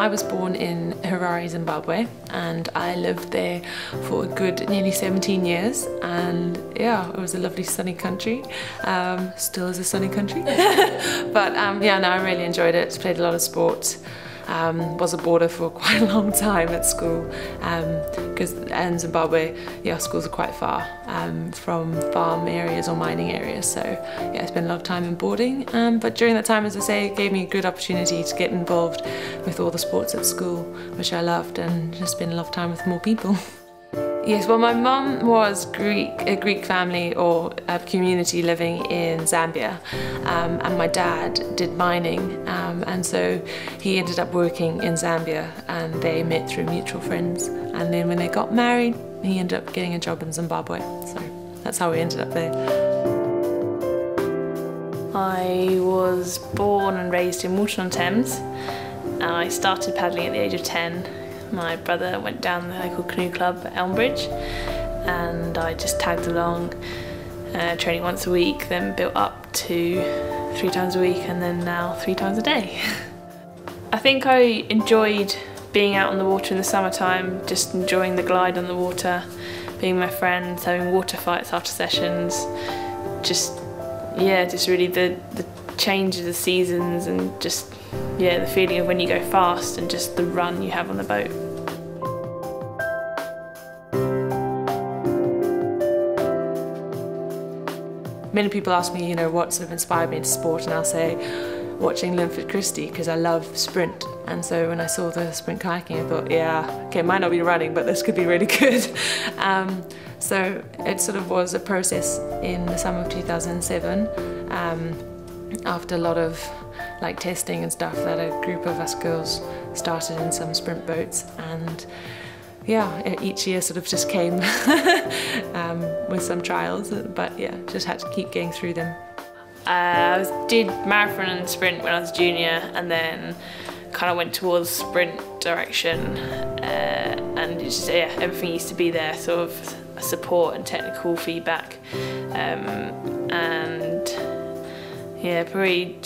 I was born in Harare, Zimbabwe, and I lived there for a good nearly 17 years, and yeah, it was a lovely sunny country. Still is a sunny country. But yeah, no, I really enjoyed it. Played a lot of sports. Was a boarder for quite a long time at school, because in Zimbabwe, yeah, schools are quite far from farm areas or mining areas, so yeah, I spent a lot of time in boarding, but during that time, as I say, it gave me a good opportunity to get involved with all the sports at school, which I loved, and just spend a lot of time with more people. Yes, well, my mum was a Greek family or a community living in Zambia, and my dad did mining, and so he ended up working in Zambia, and they met through mutual friends, and then when they got married, he ended up getting a job in Zimbabwe, so that's how we ended up there. I was born and raised in Walton-on-Thames, and I started paddling at the age of 10. My brother went down the local canoe club at Elmbridge, and I just tagged along, training once a week, then built up to 3 times a week, and then now 3 times a day. I think I enjoyed being out on the water in the summertime, just enjoying the glide on the water, being with my friends, having water fights after sessions, just really the change of the seasons, and just the feeling of when you go fast and just the run you have on the boat. Many people ask me, what sort of inspired me into sport, and I'll say watching Linford Christie, because I love sprint. And so when I saw the sprint kayaking, I thought, yeah, okay, it might not be running, but this could be really good. So it sort of was a process in the summer of 2007, after a lot of testing and stuff, that a group of us girls started in some sprint boats, and yeah, each year sort of just came with some trials, but yeah, just had to keep getting through them. I did marathon and sprint when I was junior, and then kind of went towards sprint direction, and it's just, everything used to be there, sort of support and technical feedback, and yeah, probably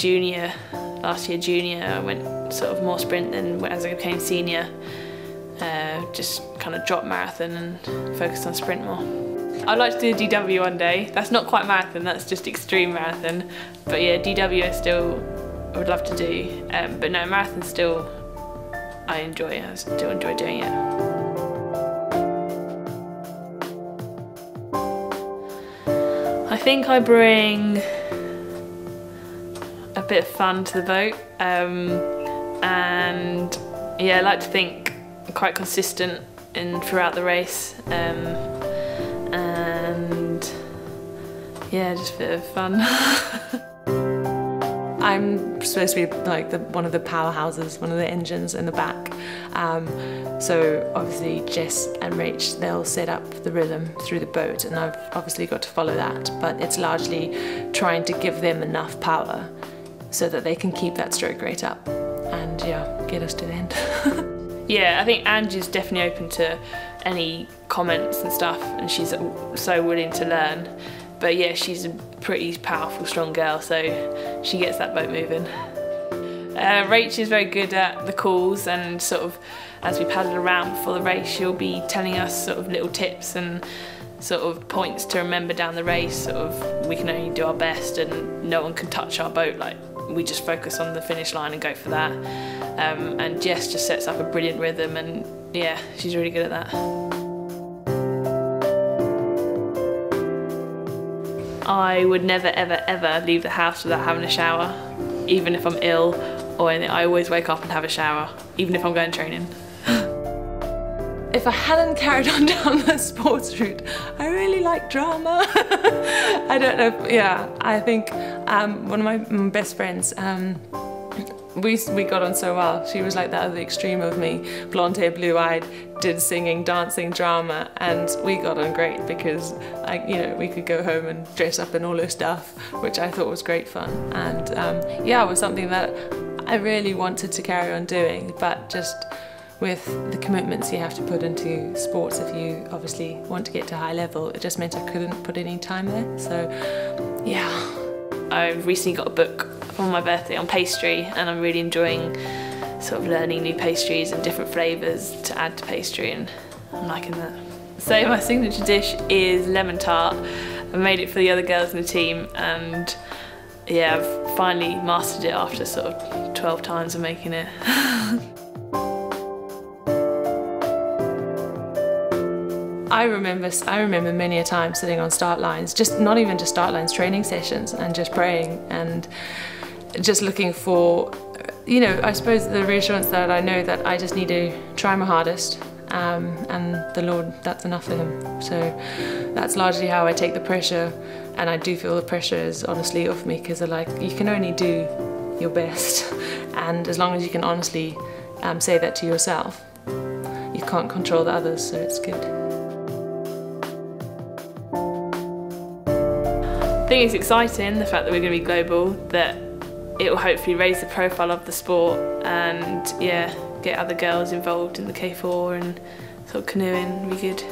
last year junior, I went sort of more sprint, then as I became senior, just kind of dropped marathon and focused on sprint more. I'd like to do a DW one day. That's not quite marathon, that's just extreme marathon. But yeah, DW I would love to do. But no, marathon still, I still enjoy doing it. I think I bring a bit of fun to the boat, and yeah, I like to think I'm quite consistent throughout the race, and yeah, just a bit of fun. I'm supposed to be one of the powerhouses, one of the engines in the back. So obviously Jess and Rach, they'll set up the rhythm through the boat, and I've obviously got to follow that, but it's largely trying to give them enough power so that they can keep that stroke rate up and yeah, get us to the end. Yeah, I think Angie's definitely open to any comments and stuff, and she's so willing to learn. But yeah, she's a pretty powerful, strong girl, so she gets that boat moving. Rach is very good at the calls, and sort of as we paddle around before the race, she'll be telling us sort of little tips and sort of points to remember down the race. Sort of, we can only do our best, and no one can touch our boat. We just focus on the finish line and go for that. And Jess just sets up a brilliant rhythm, and yeah, she's really good at that. I would never ever ever leave the house without having a shower, even if I'm ill or anything. I always wake up and have a shower, even if I'm going training. If I hadn't carried on down the sports route, I really like drama. I don't know, yeah, I think one of my best friends, we got on so well. She was like the other extreme of me, blonde hair, blue-eyed, did singing, dancing, drama, and we got on great because we could go home and dress up in all her stuff, which I thought was great fun. And yeah, it was something that I really wanted to carry on doing, but just with the commitments you have to put into sports, if you obviously want to get to high level, it just meant I couldn't put any time there. So yeah. I recently got a book for my birthday on pastry, and I'm really enjoying sort of learning new pastries and different flavours to add to pastry, and I'm liking that. So my signature dish is lemon tart. I made it for the other girls in the team, and yeah, I've finally mastered it after sort of 12 times of making it. I remember many a time sitting on start lines, not even just start lines, training sessions, and just praying and just looking for, you know, I suppose the reassurance that I know that I just need to try my hardest, and the Lord, that's enough for Him. So that's largely how I take the pressure, and I do feel the pressure is honestly off me, because like, you can only do your best, and as long as you can honestly say that to yourself, you can't control the others, so it's good. I think it's exciting, the fact that we're going to be global, that it will hopefully raise the profile of the sport and yeah, get other girls involved in the K4 and sort of canoeing, be good.